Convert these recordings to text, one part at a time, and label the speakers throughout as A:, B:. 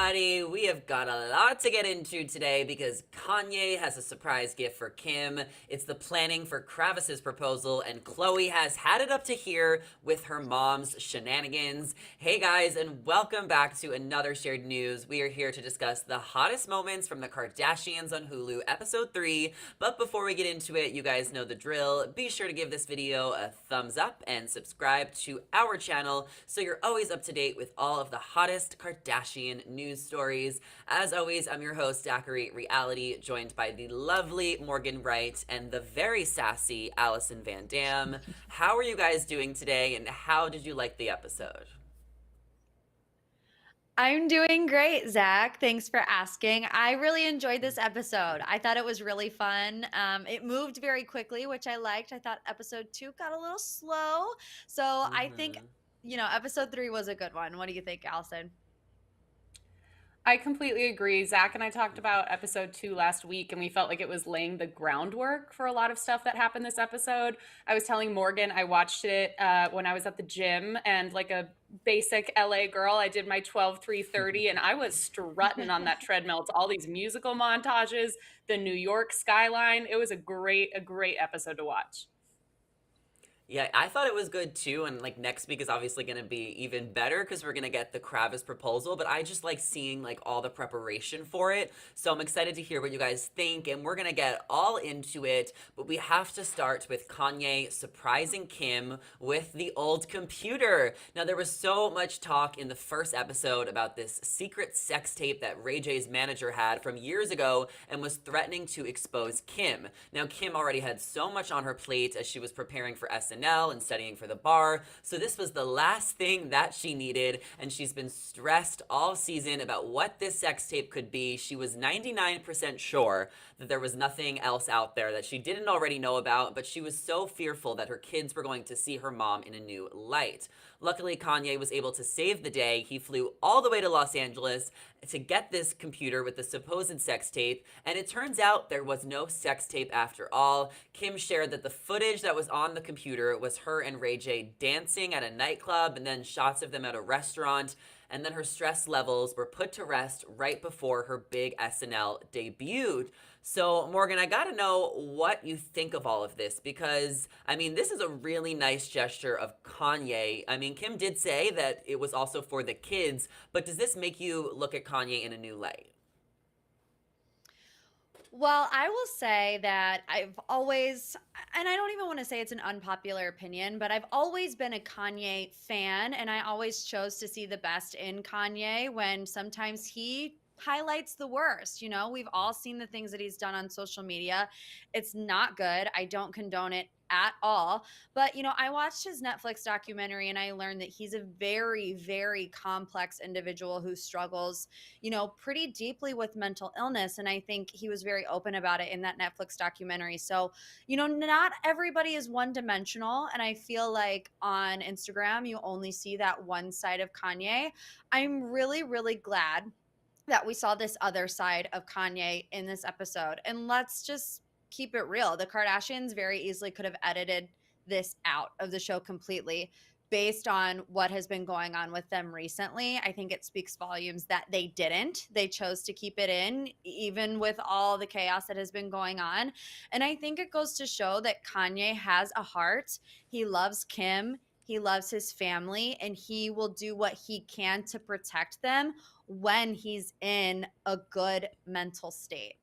A: everybody. We have got a lot to get into today because Kanye has a surprise gift for Kim. It's the planning for Kravis's proposal, and Khloe has had it up to here with her mom's shenanigans. Hey guys, and welcome back to another shared news. We are here to discuss the hottest moments from the Kardashians on Hulu, episode 3. But before we get into it, you guys know the drill. Be sure to give this video a thumbs up and subscribe to our channel so you're always up to date with all of the hottest Kardashian news stories. As always, I'm your host, Zachary Reality, joined by the lovely Morgan Wright and the very sassy Allison Van Dam. How are you guys doing today, and how did you like the episode?
B: I'm doing great, Zach. Thanks for asking. I really enjoyed this episode. I thought it was really fun. It moved very quickly, which I liked. I thought episode 2 got a little slow. So I think,
A: Mm-hmm.
B: episode 3 was a good one. What do you think, Allison?
C: I completely agree. Zach and I talked about episode 2 last week, and we felt like it was laying the groundwork for a lot of stuff that happened this episode. I was telling Morgan I watched it when I was at the gym, and like a basic LA girl, I did my 12-3-30, and I was strutting on that treadmill to all these musical montages, the New York skyline. It was a great episode to watch.
A: Yeah, I thought it was good too, and like next week is obviously going to be even better because we're going to get the Kravis proposal, but I just like seeing like all the preparation for it. So I'm excited to hear what you guys think, and we're going to get all into it, but we have to start with Kanye surprising Kim with the old computer. Now there was so much talk in the first episode about this secret sex tape that Ray J's manager had from years ago and was threatening to expose Kim. Now Kim already had so much on her plate as she was preparing for SNL and studying for the bar, so this was the last thing that she needed, and she's been stressed all season about what this sex tape could be. She was 99% sure that there was nothing else out there that she didn't already know about, but she was so fearful that her kids were going to see her mom in a new light. Luckily, Kanye was able to save the day. He flew all the way to Los Angeles to get this computer with the supposed sex tape, and it turns out there was no sex tape after all. Kim shared that the footage that was on the computer was her and Ray J dancing at a nightclub and then shots of them at a restaurant, and then her stress levels were put to rest right before her big SNL debuted. So, Morgan, I gotta know what you think of all of this because, I mean, this is a really nice gesture of Kanye. I mean, Kim did say that it was also for the kids, but does this make you look at Kanye in a new light?
B: Well, I will say that I've always, and I don't even want to say it's an unpopular opinion, but I've always been a Kanye fan, and I always chose to see the best in Kanye when sometimes he highlights the worst. We've all seen the things that he's done on social media. It's not good. I don't condone it at all. But, I watched his Netflix documentary and I learned that he's a very, very complex individual who struggles, pretty deeply with mental illness. And I think he was very open about it in that Netflix documentary. So, not everybody is one dimensional. And I feel like on Instagram, you only see that one side of Kanye. I'm really, really glad that we saw this other side of Kanye in this episode. And let's just keep it real. The Kardashians very easily could have edited this out of the show completely based on what has been going on with them recently. I think it speaks volumes that they didn't. They chose to keep it in, even with all the chaos that has been going on. And I think it goes to show that Kanye has a heart. He loves Kim. He loves his family, and he will do what he can to protect them when he's in a good mental state.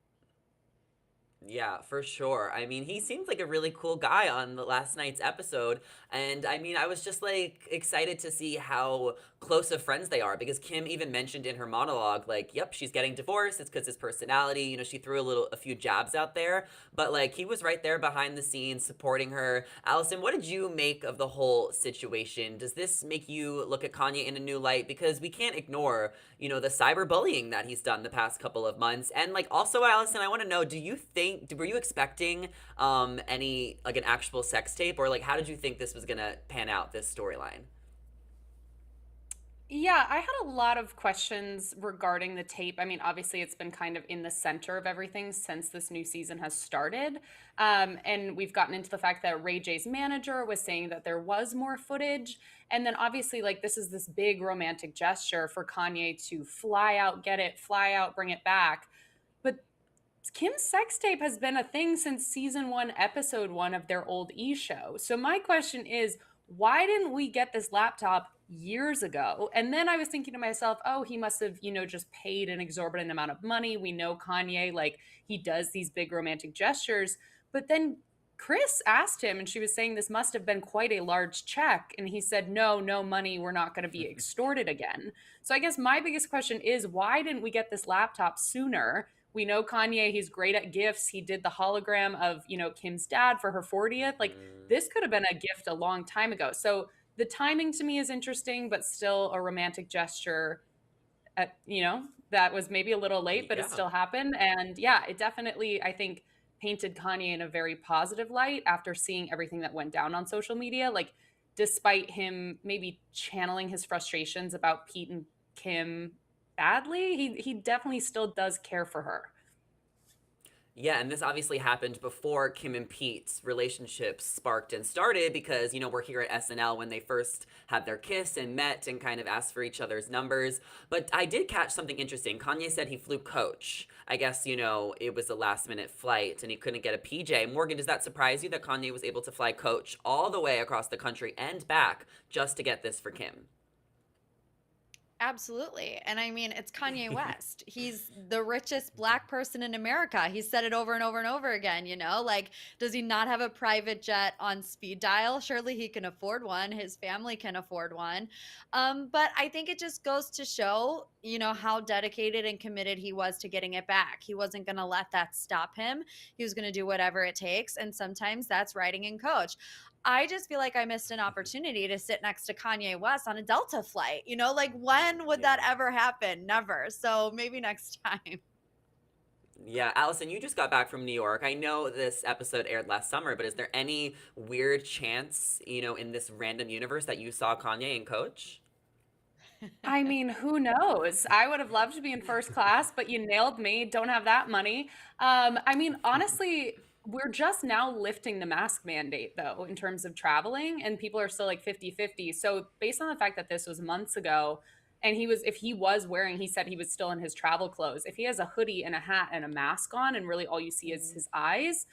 A: Yeah, for sure. I mean, he seemed like a really cool guy on the last night's episode. And I mean, I was just like excited to see how close of friends they are because Kim even mentioned in her monologue, like, yep, she's getting divorced. It's because his personality. She threw a few jabs out there, but like he was right there behind the scenes supporting her. Allison, what did you make of the whole situation? Does this make you look at Kanye in a new light? Because we can't ignore, the cyberbullying that he's done the past couple of months. And like also, Allison, I want to know, do you think were you expecting any like an actual sex tape, or like how did you think this was gonna pan out, this storyline?
C: Yeah, I had a lot of questions regarding the tape. I mean, obviously, it's been kind of in the center of everything since this new season has started. And we've gotten into the fact that Ray J's manager was saying that there was more footage. And then obviously, like, this is this big romantic gesture for Kanye to fly out, get it, fly out, bring it back. But Kim's sex tape has been a thing since season one, episode one of their old E show. So my question is, why didn't we get this laptop years ago? And then I was thinking to myself, oh, he must have, just paid an exorbitant amount of money. We know Kanye, like, he does these big romantic gestures. But then Kris asked him, and she was saying this must have been quite a large check. And he said, no, no money. We're not going to be extorted again. So I guess my biggest question is, why didn't we get this laptop sooner? We know Kanye, he's great at gifts. He did the hologram of, Kim's dad for her 40th. Like,
A: Mm,
C: this could have been a gift a long time ago. So the timing to me is interesting, but still a romantic gesture that was maybe a little late, but it
A: yeah.
C: still happened. And yeah, it definitely, I think, painted Kanye in a very positive light after seeing everything that went down on social media. Like, despite him maybe channeling his frustrations about Pete and Kim badly, he definitely still does care for her.
A: Yeah, and this obviously happened before Kim and Pete's relationship sparked and started because, we're here at SNL when they first had their kiss and met and kind of asked for each other's numbers. But I did catch something interesting. Kanye said he flew coach. I guess, it was a last minute flight and he couldn't get a PJ. Morgan, does that surprise you that Kanye was able to fly coach all the way across the country and back just to get this for Kim?
B: Absolutely. And I mean, it's Kanye West. He's the richest black person in America. He's said it over and over and over again, Like, does he not have a private jet on speed dial? Surely he can afford one. His family can afford one. But I think it just goes to show, how dedicated and committed he was to getting it back. He wasn't going to let that stop him. He was going to do whatever it takes. And sometimes that's riding in coach. I just feel like I missed an opportunity to sit next to Kanye West on a Delta flight. Like, when would that
A: Yeah.
B: ever happen? Never. So maybe next time.
A: Yeah, Allison, you just got back from New York. I know this episode aired last summer, but is there any weird chance, in this random universe that you saw Kanye and Coach?
C: I mean, who knows? I would have loved to be in first class, but you nailed me. Don't have that money. I mean, honestly, we're just now lifting the mask mandate, though, in terms of traveling, and people are still like 50-50. So, based on the fact that this was months ago, and if he was wearing, he said he was still in his travel clothes. If he has a hoodie and a hat and a mask on, and really all you see is his eyes,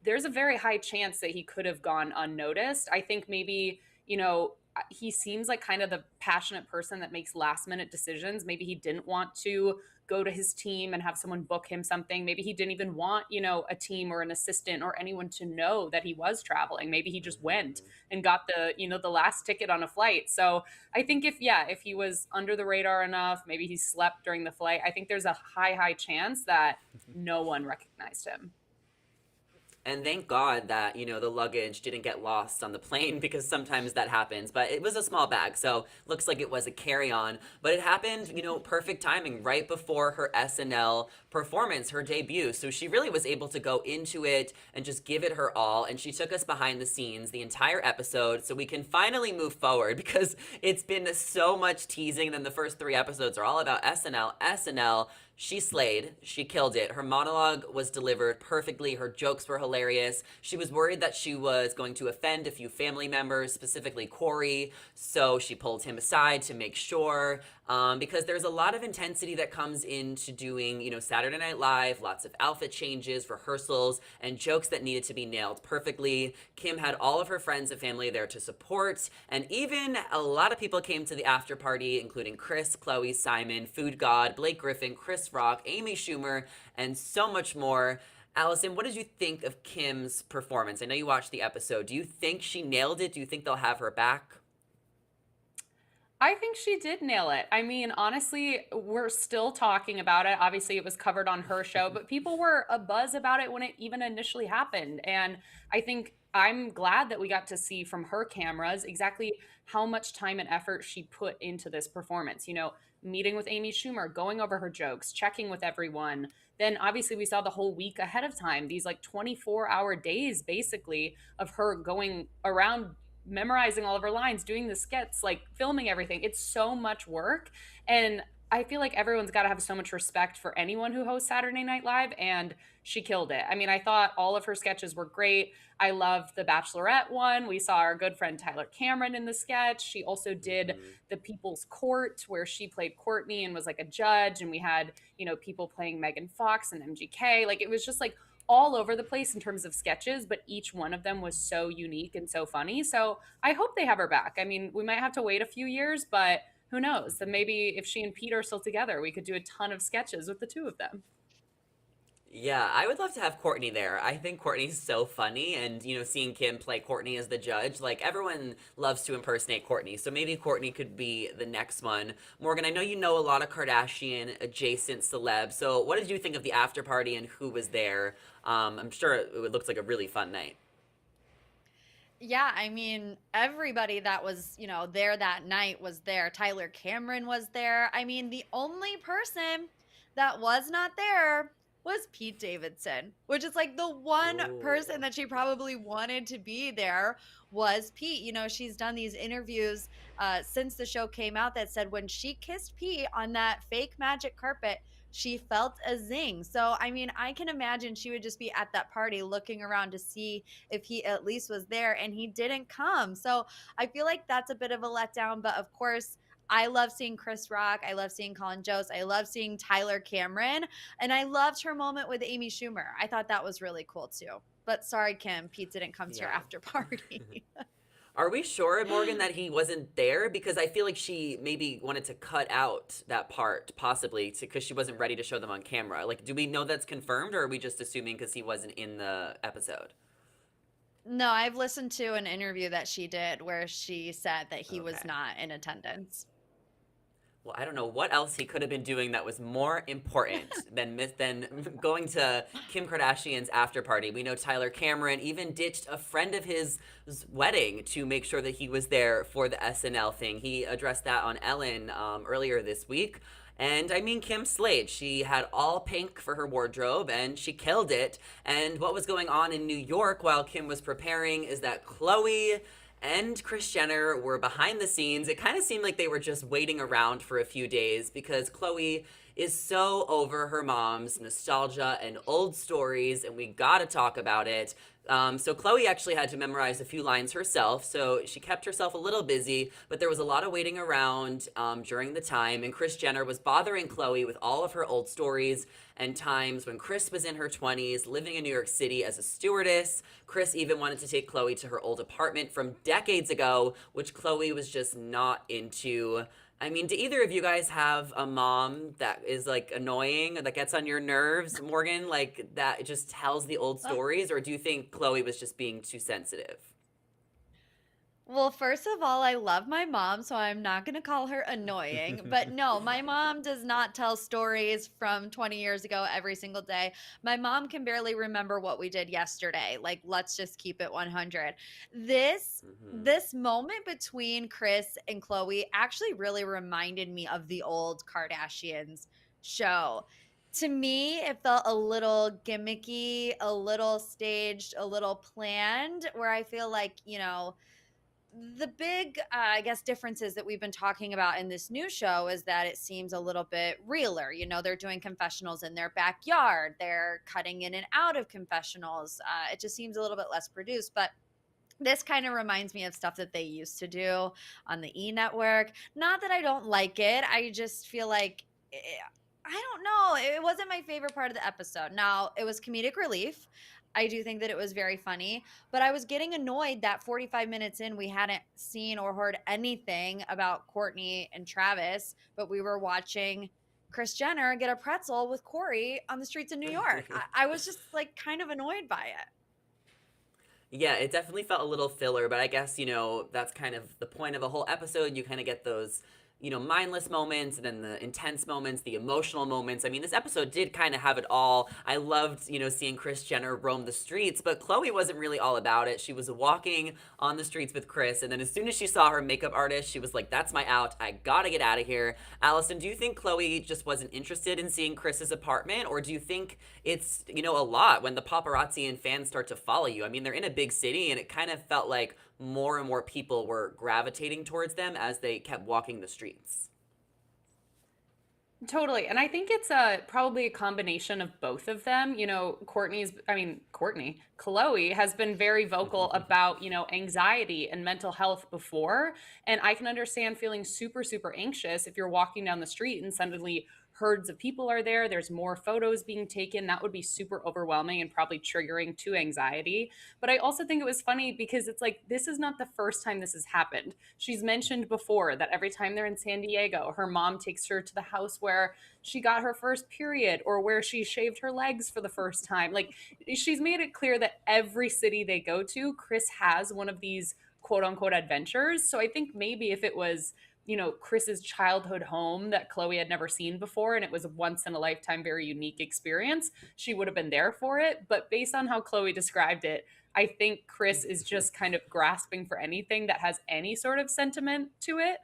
C: there's a very high chance that he could have gone unnoticed. I think maybe, he seems like kind of the passionate person that makes last minute decisions. Maybe he didn't want to go to his team and have someone book him something. Maybe he didn't even want, a team or an assistant or anyone to know that he was traveling. Maybe he just went
A: Mhm.
C: and got the last ticket on a flight. So I think if he was under the radar enough, maybe he slept during the flight, I think there's a high chance that no one recognized him.
A: And thank God that, the luggage didn't get lost on the plane because sometimes that happens. But it was a small bag, so looks like it was a carry-on. But it happened, perfect timing right before her SNL performance, her debut. So she really was able to go into it and just give it her all. And she took us behind the scenes the entire episode so we can finally move forward because it's been so much teasing. And then the first three episodes are all about SNL, SNL. She slayed. She killed it. Her monologue was delivered perfectly. Her jokes were hilarious. She was worried that she was going to offend a few family members, specifically Corey. So she pulled him aside to make sure. Because there's a lot of intensity that comes into doing, Saturday Night Live, lots of outfit changes, rehearsals, and jokes that needed to be nailed perfectly. Kim had all of her friends and family there to support, and even a lot of people came to the after party, including Kris, Khloe, Simon, Food God, Blake Griffin, Chris Rock, Amy Schumer, and so much more. Allison, what did you think of Kim's performance? I know you watched the episode. Do you think she nailed it? Do you think they'll have her back?
C: I think she did nail it. I mean, honestly, we're still talking about it. Obviously, it was covered on her show, but people were a buzz about it when it even initially happened. And I think I'm glad that we got to see from her cameras exactly how much time and effort she put into this performance. Meeting with Amy Schumer, going over her jokes, checking with everyone. Then obviously we saw the whole week ahead of time, these like 24-hour days basically of her going around memorizing all of her lines, doing the skits, like filming everything. It's so much work. And I feel like everyone's got to have so much respect for anyone who hosts Saturday Night Live, and she killed it. I mean, I thought all of her sketches were great. I loved the Bachelorette one. We saw our good friend Tyler Cameron in the sketch. She also did
A: Hmm.
C: the People's Court, where she played Courtney and was like a judge, and we had, people playing Megan Fox and MGK. Like, it was just like all over the place in terms of sketches, but each one of them was so unique and so funny. So I hope they have her back. I mean, we might have to wait a few years, but who knows? Then maybe if she and Pete are still together, we could do a ton of sketches with the two of them.
A: Yeah, I would love to have Courtney there. I think Courtney's so funny, and seeing Kim play Courtney as the judge, like everyone loves to impersonate Courtney, so maybe Courtney could be the next one. Morgan, I know you know a lot of Kardashian adjacent celebs, so what did you think of the after party and who was there? I'm sure it looks like a really fun night.
B: Yeah, I mean, everybody that was, there that night was there. Tyler Cameron was there. I mean, the only person that was not there was Pete Davidson, which is like the one person
A: Ooh.
B: that she probably wanted to be there was Pete. She's done these interviews since the show came out that said when she kissed Pete on that fake magic carpet, she felt a zing. So, I mean, I can imagine she would just be at that party looking around to see if he at least was there, and he didn't come. So I feel like that's a bit of a letdown. But of course, I love seeing Chris Rock. I love seeing Colin Jost. I love seeing Tyler Cameron. And I loved her moment with Amy Schumer. I thought that was really cool too. But sorry, Kim, Pete didn't come to your
A: Yeah.
B: after party.
A: Are we sure, Morgan, that he wasn't there? Because I feel like she maybe wanted to cut out that part, possibly, because she wasn't ready to show them on camera. Like, do we know that's confirmed, or are we just assuming because he wasn't in the episode?
B: No, I've listened to an interview that she did where she said that he was
A: Okay.
B: not in attendance.
A: Well, I don't know what else he could have been doing that was more important than going to Kim Kardashian's after party. We know Tyler Cameron even ditched a friend of his wedding to make sure that he was there for the SNL thing. He addressed that on Ellen earlier this week. And I mean, Kim slayed. She had all pink for her wardrobe and she killed it. And what was going on in New York while Kim was preparing is that Khloe and Kris Jenner were behind the scenes. It kind of seemed like they were just waiting around for a few days because Khloe is so over her mom's nostalgia and old stories, and we gotta talk about it. So Khloe actually had to memorize a few lines herself, so she kept herself a little busy, but there was a lot of waiting around during the time, and Kris Jenner was bothering Khloe with all of her old stories and times when Kris was in her 20s, living in New York City as a stewardess. Kris even wanted to take Khloe to her old apartment from decades ago, which Khloe was just not into. I mean, do either of you guys have a mom that is like annoying, that gets on your nerves, Morgan, like that just tells the old stories? Or do you think Khloe was just being too sensitive?
B: Well, first of all, I love my mom, so I'm not going to call her annoying. But no, my mom does not tell stories from 20 years ago every single day. My mom can barely remember what we did yesterday. Like, let's just keep it 100. This
A: Hmm.
B: this moment between Kris and Khloe actually really reminded me of the old Kardashians show. To me, it felt a little gimmicky, a little staged, a little planned, where I feel like, the big I guess differences that we've been talking about in this new show is that it seems a little bit realer. They're doing confessionals in their backyard, they're cutting in and out of confessionals. It just seems a little bit less produced, but this kind of reminds me of stuff that they used to do on the E network. Not that I don't like it, I just feel like I don't know, it wasn't my favorite part of the episode. Now, it was comedic relief. I do think that it was very funny, but I was getting annoyed that 45 minutes in, we hadn't seen or heard anything about Courtney and Travis, but we were watching Kris Jenner get a pretzel with Corey on the streets of New York. I was just like kind of annoyed by it.
A: Yeah, it definitely felt a little filler, but I guess, that's kind of the point of a whole episode. You kind of get those mindless moments and then the intense moments, the emotional moments. I mean, this episode did kind of have it all. I loved, seeing Kris Jenner roam the streets, but Khloe wasn't really all about it. She was walking on the streets with Kris, and then as soon as she saw her makeup artist, she was like, that's my out. I gotta get out of here. Allison, do you think Khloe just wasn't interested in seeing Kris's apartment, or do you think it's, a lot when the paparazzi and fans start to follow you? I mean, they're in a big city, and it kind of felt like more and more people were gravitating towards them as they kept walking the streets.
C: Totally. And I think it's probably a combination of both of them. Khloe has been very vocal about, anxiety and mental health before. And I can understand feeling super, super anxious if you're walking down the street and suddenly herds of people are there. There's more photos being taken. That would be super overwhelming and probably triggering to anxiety. But I also think it was funny because it's like, this is not the first time this has happened. She's mentioned before that every time they're in San Diego, her mom takes her to the house where she got her first period or where she shaved her legs for the first time. Like, she's made it clear that every city they go to, Kris has one of these quote unquote adventures. So I think maybe if it was, Kris's childhood home that Khloe had never seen before, and it was a once in a lifetime, very unique experience, she would have been there for it. But based on how Khloe described it, I think Kris is just kind of grasping for anything that has any sort of sentiment to it,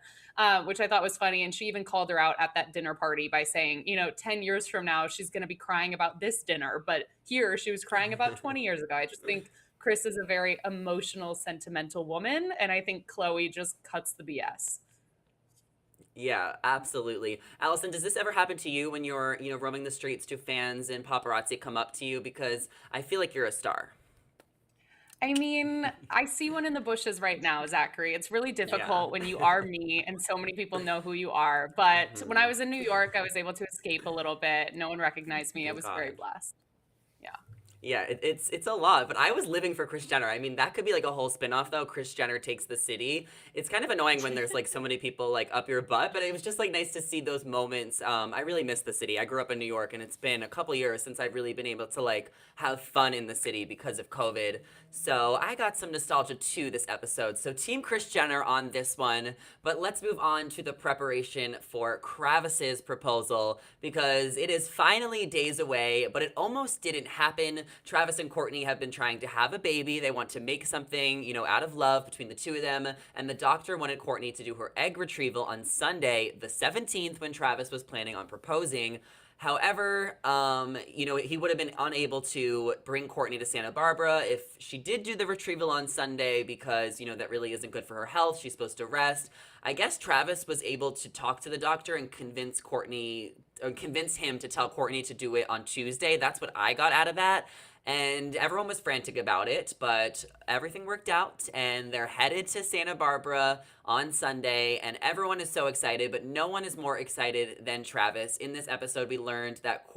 C: which I thought was funny. And she even called her out at that dinner party by saying, 10 years from now, she's going to be crying about this dinner. But here she was crying about 20 years ago. I just think Kris is a very emotional, sentimental woman. And I think Khloe just cuts the BS.
A: Yeah, absolutely. Allison, does this ever happen to you when you're, roaming the streets? Do fans and paparazzi come up to you? Because I feel like you're a star.
C: I mean, I see one in the bushes right now, Zachary. It's really
A: Yeah.
C: difficult when you are me and so many people know who you are. But when I
A: Hmm.
C: was in New York, I was able to escape a little bit. No one recognized me. I
A: Thank
C: was very
A: God.
C: blessed. Yeah.
A: Yeah, it's a lot, but I was living for Kris Jenner. I mean, that could be like a whole spin-off though. Kris Jenner takes the city. It's kind of annoying when there's like so many people like up your butt, but it was just like nice to see those moments. I really miss the city. I grew up in New York, and it's been a couple years since I've really been able to like have fun in the city because of COVID. So I got some nostalgia too this episode. So Team Kris Jenner on this one, but let's move on to the preparation for Kravis's proposal because it is finally days away, but it almost didn't happen. Travis and Kourtney have been trying to have a baby. They want to make something, out of love between the two of them. And the doctor wanted Kourtney to do her egg retrieval on Sunday, the 17th, when Travis was planning on proposing. However, he would have been unable to bring Kourtney to Santa Barbara if she did do the retrieval on Sunday because, that really isn't good for her health. She's supposed to rest. I guess Travis was able to talk to the doctor and convince him to tell Kourtney to do it on Tuesday. That's what I got out of that. And everyone was frantic about it, but everything worked out, and they're headed to Santa Barbara on Sunday, and everyone is so excited, but no one is more excited than Travis. In this episode, we learned that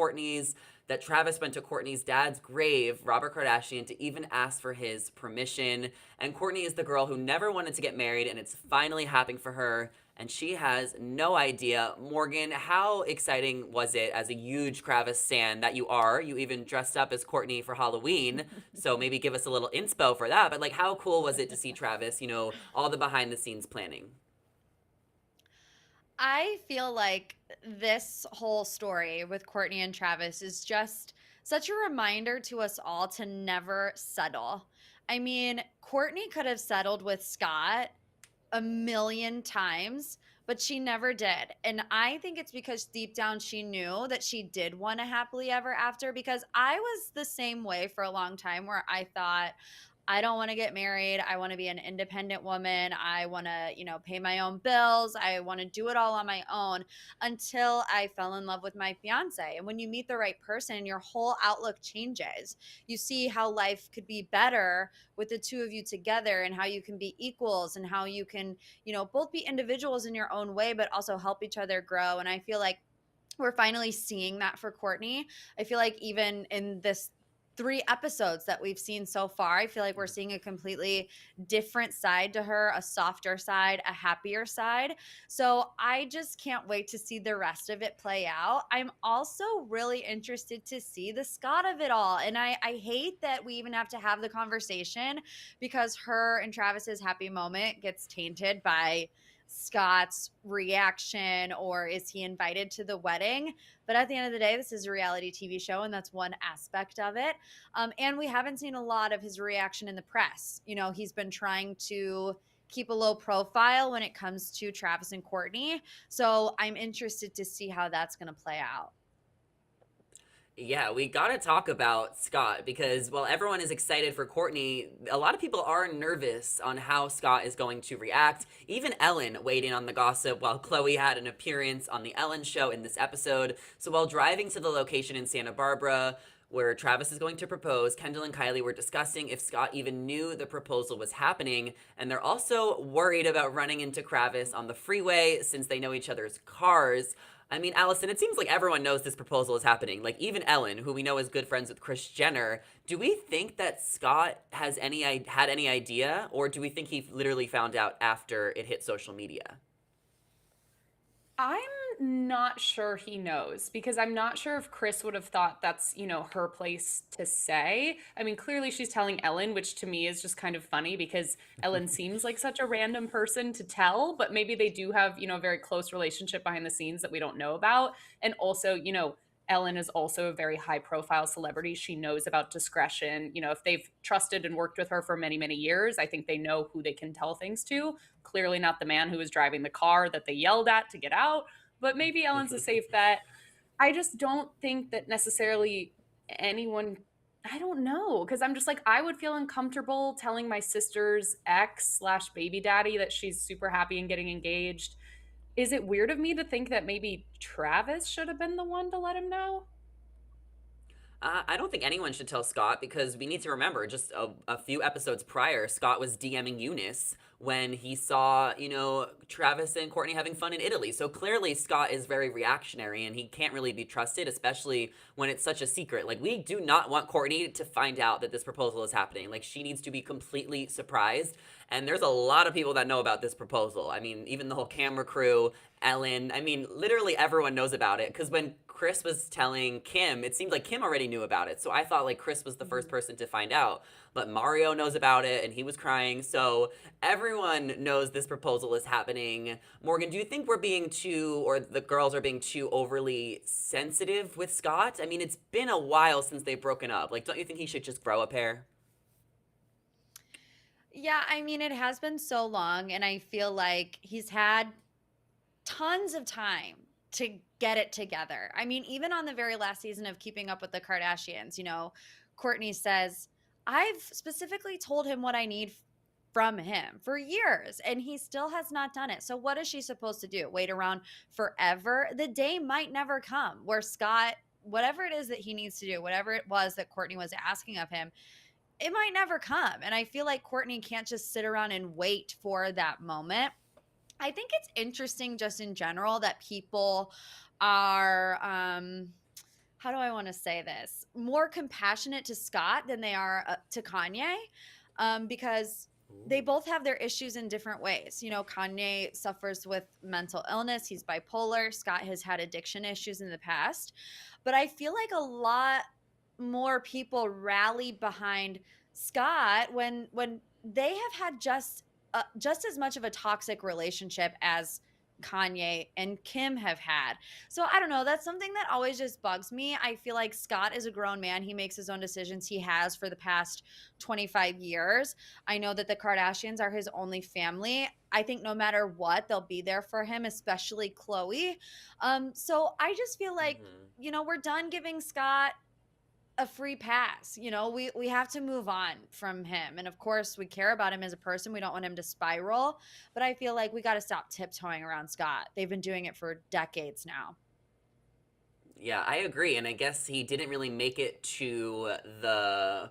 A: Travis went to Kourtney's dad's grave, Robert Kardashian, to even ask for his permission. And Kourtney is the girl who never wanted to get married, and it's finally happening for her. And she has no idea. Morgan, how exciting was it as a huge Kravis stan that you are? You even dressed up as Kourtney for Halloween. So maybe give us a little inspo for that. But like, how cool was it to see Travis, all the behind the scenes planning?
B: I feel like this whole story with Kourtney and Travis is just such a reminder to us all to never settle. I mean, Kourtney could have settled with Scott a million times, but she never did. And I think it's because deep down she knew that she did want a happily ever after, because I was the same way for a long time where I thought, I don't want to get married. I want to be an independent woman. I want to, pay my own bills. I want to do it all on my own until I fell in love with my fiance. And when you meet the right person, your whole outlook changes. You see how life could be better with the two of you together and how you can be equals and how you can, both be individuals in your own way, but also help each other grow. And I feel like we're finally seeing that for Kourtney. I feel like even in this 3 episodes that we've seen so far, I feel like we're seeing a completely different side to her, a softer side, a happier side. So I just can't wait to see the rest of it play out. I'm also really interested to see the Scott of it all. And I hate that we even have to have the conversation because her and Travis's happy moment gets tainted by Scott's reaction, or is he invited to the wedding? But at the end of the day, this is a reality TV show, and that's one aspect of it. And we haven't seen a lot of his reaction in the press. You know, he's been trying to keep a low profile when it comes to Travis and Courtney. So I'm interested to see how that's going to play out.
A: Yeah, we gotta talk about Scott because while everyone is excited for Courtney, a lot of people are nervous on how Scott is going to react. Even Ellen weighed in on the gossip while Khloe had an appearance on the Ellen show in this episode. So while driving to the location in Santa Barbara, where Travis is going to propose, Kendall and Kylie were discussing if Scott even knew the proposal was happening, and they're also worried about running into Kravis on the freeway since they know each other's cars. I mean, Allison, it seems like everyone knows this proposal is happening. Like even Ellen, who we know is good friends with Kris Jenner. Do we think that Scott had any idea, or do we think he literally found out after it hit social media?
C: I'm not sure he knows because I'm not sure if Kris would have thought that's, her place to say. I mean, clearly she's telling Ellen, which to me is just kind of funny because Ellen seems like such a random person to tell, but maybe they do have, a very close relationship behind the scenes that we don't know about. And also, Ellen is also a very high profile celebrity. She knows about discretion. If they've trusted and worked with her for many, many years, I think they know who they can tell things to. Clearly not the man who was driving the car that they yelled at to get out, but maybe Ellen's a safe bet. I just don't think that necessarily anyone, I don't know, because I'm just like, I would feel uncomfortable telling my sister's ex slash baby daddy that she's super happy and getting engaged. Is it weird of me to think that maybe Travis should have been the one to let him know?
A: I don't think anyone should tell Scott because we need to remember just a few episodes prior, Scott was DMing Eunice when he saw, Travis and Courtney having fun in Italy. So clearly Scott is very reactionary and he can't really be trusted, especially when it's such a secret. Like, we do not want Courtney to find out that this proposal is happening. Like, she needs to be completely surprised. And there's a lot of people that know about this proposal. I mean, even the whole camera crew, Ellen. I mean, literally everyone knows about it. Because when Kris was telling Kim, it seemed like Kim already knew about it. So I thought like Kris was the first person to find out. But Mario knows about it and he was crying. So everyone knows this proposal is happening. Morgan, do you think we're being too, or the girls are being too overly sensitive with Scott? I mean, it's been a while since they've broken up. Like, don't you think he should just grow a pair?
B: Yeah, I mean, it has been so long, and I feel like he's had tons of time to get it together. I mean, even on the very last season of Keeping Up with the Kardashians, Courtney says, I've specifically told him what I need from him for years, and he still has not done it. So, what is she supposed to do? Wait around forever? The day might never come where Scott, whatever it is that he needs to do, whatever it was that Courtney was asking of him, it might never come. And I feel like Courtney can't just sit around and wait for that moment. I think it's interesting just in general that people are how do I want to say this? More compassionate to Scott than they are to Kanye, because they both have their issues in different ways. Kanye suffers with mental illness. He's bipolar. Scott has had addiction issues in the past. But I feel like a lot more people rally behind Scott when they have had just as much of a toxic relationship as Kanye and Kim have had. So I don't know. That's something that always just bugs me. I feel like Scott is a grown man. He makes his own decisions. He has for the past 25 years. I know that the Kardashians are his only family. I think no matter what, they'll be there for him, especially Khloe. So I just feel like, we're done giving Scott a free pass. We have to move on from him. And of course, we care about him as a person. We don't want him to spiral. But I feel like we got to stop tiptoeing around Scott. They've been doing it for decades now.
A: Yeah, I agree. And I guess he didn't really make it to the,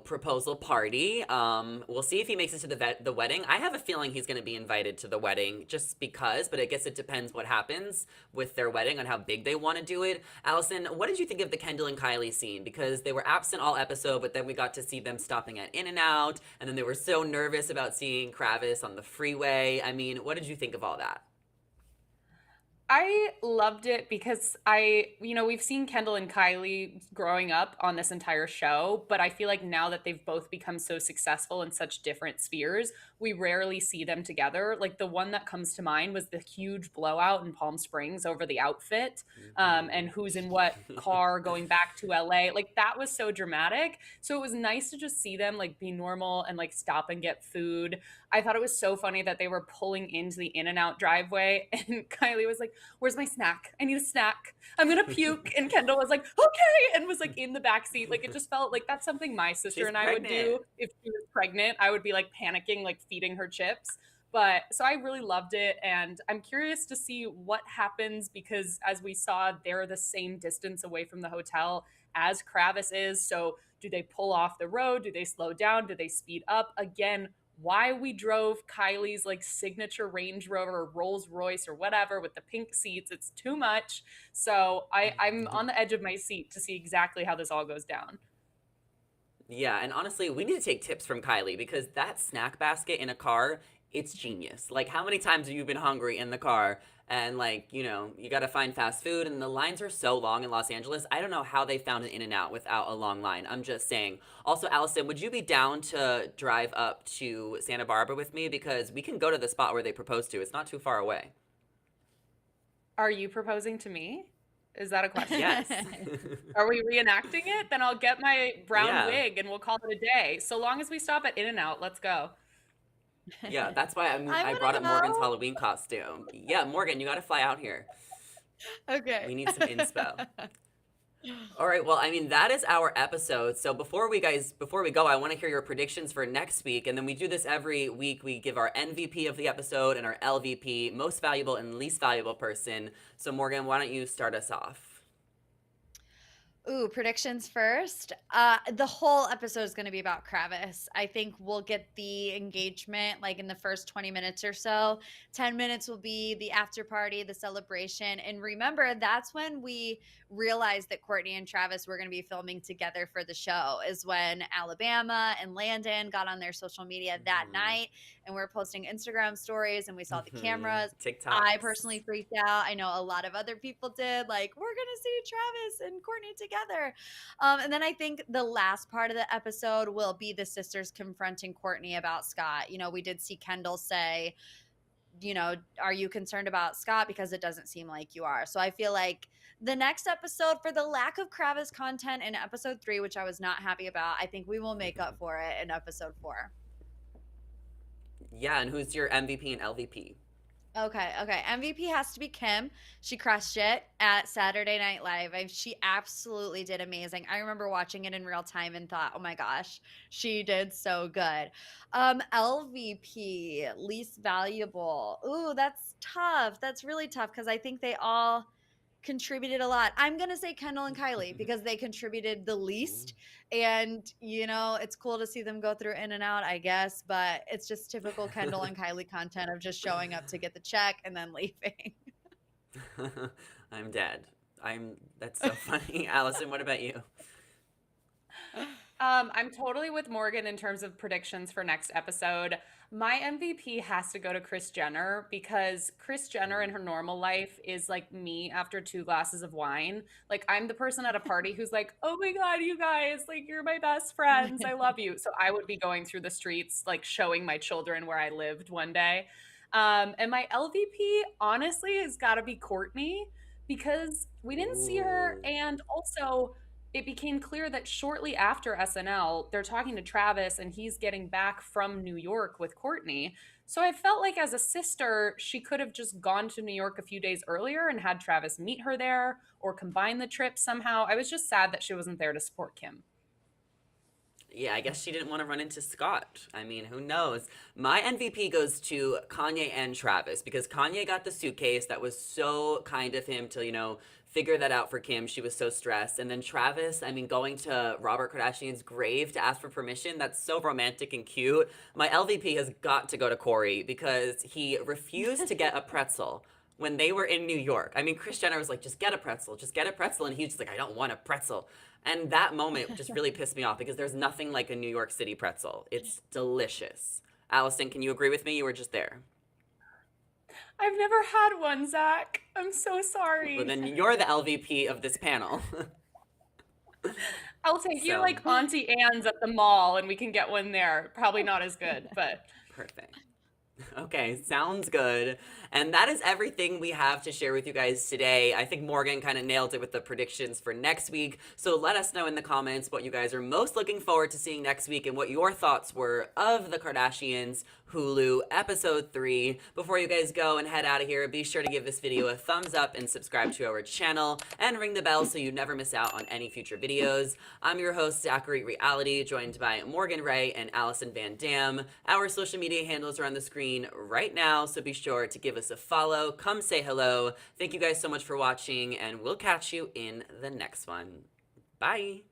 A: proposal party. We'll see if he makes it to the wedding. I have a feeling he's going to be invited to the wedding just because, but I guess it depends what happens with their wedding on how big they want to do it. Allison, what did you think of the Kendall and Kylie scene? Because they were absent all episode, but then we got to see them stopping at In-N-Out, and then they were so nervous about seeing Kravis on the freeway. I mean, what did you think of all that?
C: I loved it because we've seen Kendall and Kylie growing up on this entire show, but I feel like now that they've both become so successful in such different spheres, we rarely see them together. Like the one that comes to mind was the huge blowout in Palm Springs over the outfit, and who's in what car going back to LA. Like that was so dramatic. So it was nice to just see them like be normal and like stop and get food. I thought it was so funny that they were pulling into the In-N-Out driveway and Kylie was like, "Where's my snack? I need a snack. I'm gonna puke." And Kendall was like, "Okay," and was like in the back seat. Like it just felt like that's something my sister
A: She's
C: and I would
A: pregnant.
C: do if she was pregnant. I would be like panicking, like feeding her chips. But so I really loved it, and I'm curious to see what happens because as we saw, they're the same distance away from the hotel as Kravis is. So do they pull off the road? Do they slow down? Do they speed up? Again, why we drove Kylie's like signature Range Rover or Rolls Royce or whatever with the pink seats. It's too much. So I'm on the edge of my seat to see exactly how this all goes down.
A: Yeah, and honestly, we need to take tips from Kylie because that snack basket in a car, it's genius. Like, how many times have you been hungry in the car and, like, you got to find fast food and the lines are so long in Los Angeles? I don't know how they found an In-N-Out without a long line. I'm just saying. Also, Allison, would you be down to drive up to Santa Barbara with me? Because we can go to the spot where they proposed to. It's not too far away.
C: Are you proposing to me? Is that a question?
A: Yes.
C: Are we reenacting it? Then I'll get my brown
A: Yeah.
C: wig and we'll call it a day. So long as we stop at In-N-Out, let's go.
A: Yeah, that's why
B: I
A: I
B: want
A: brought
B: to
A: up Morgan's
B: go.
A: Halloween costume. Yeah, Morgan, you got to fly out here.
B: Okay.
A: We need some inspo. All right, well, I mean, that is our episode. So before we go, I want to hear your predictions for next week. And then we do this every week. We give our MVP of the episode and our LVP, most valuable and least valuable person. So Morgan, why don't you start us off?
B: Ooh, predictions first. The whole episode is going to be about Kravis. I think we'll get the engagement like in the first 20 minutes or so. 10 minutes will be the after party, the celebration. And remember, that's when we realized that Courtney and Travis were going to be filming together for the show, is when Alabama and Landon got on their social media that
A: Mm-hmm.
B: night and we're posting Instagram stories and we saw the
A: Mm-hmm.
B: cameras. I
A: TikToks.
B: personally freaked out. I know a lot of other people did. Like, we're gonna see Travis and Courtney together. And then I think the last part of the episode will be the sisters confronting Courtney about Scott. We did see Kendall say, are you concerned about Scott? Because it doesn't seem like you are. So I feel like the next episode, for the lack of Kravis content in episode 3, which I was not happy about, I think we will make up for it in episode 4.
A: Yeah, and who's your MVP and LVP?
B: Okay. MVP has to be Kim. She crushed it at Saturday Night Live. She absolutely did amazing. I remember watching it in real time and thought, oh my gosh, she did so good. LVP, least valuable. Ooh, that's tough. That's really tough because I think they all contributed a lot. I'm going to say Kendall and Kylie because they contributed the least. And, it's cool to see them go through In-N-Out, I guess, but it's just typical Kendall and Kylie content of just showing up to get the check and then leaving.
A: I'm dead. That's so funny. Allison, what about you?
C: I'm totally with Morgan in terms of predictions for next episode. My MVP has to go to Kris Jenner because Kris Jenner in her normal life is like me after 2 glasses of wine. Like I'm the person at a party who's like, "Oh my God, you guys, like you're my best friends. I love you." So I would be going through the streets, like showing my children where I lived one day. And my LVP honestly has got to be Courtney because we didn't see her.
A: Ooh.
C: And also, it became clear that shortly after SNL, they're talking to Travis and he's getting back from New York with Courtney. So I felt like as a sister, she could have just gone to New York a few days earlier and had Travis meet her there or combine the trip somehow. I was just sad that she wasn't there to support Kim.
A: Yeah, I guess she didn't want to run into Scott. I mean, who knows? My MVP goes to Kanye and Travis because Kanye got the suitcase. That was so kind of him to, figure that out for Kim. She was so stressed. And then Travis, I mean, going to Robert Kardashian's grave to ask for permission, that's so romantic and cute. My LVP has got to go to Corey because he refused to get a pretzel when they were in New York. I mean, Kris Jenner was like, just get a pretzel, just get a pretzel. And he's just like, I don't want a pretzel. And that moment just really pissed me off because there's nothing like a New York City pretzel. It's delicious. Allison, can you agree with me? You were just there.
C: I've never had one, Zach. I'm so
A: Well,
C: sorry.
A: then you're the LVP of this panel.
C: I'll take you
A: So,
C: like Auntie Anne's at the mall and we can get one there. Probably not as good, but
A: perfect. Okay, sounds good. And that is everything we have to share with you guys today. I think Morgan kind of nailed it with the predictions for next week. So let us know in the comments what you guys are most looking forward to seeing next week and what your thoughts were of the Kardashians Hulu episode 3. Before you guys go and head out of here, be sure to give this video a thumbs up and subscribe to our channel and ring the bell so you never miss out on any future videos. I'm your host, Zachary Reality, joined by Morgan Ray and Allison Van Dam. Our social media handles are on the screen right now, so be sure to give us a follow. Come say hello. Thank you guys so much for watching, and we'll catch you in the next one. Bye.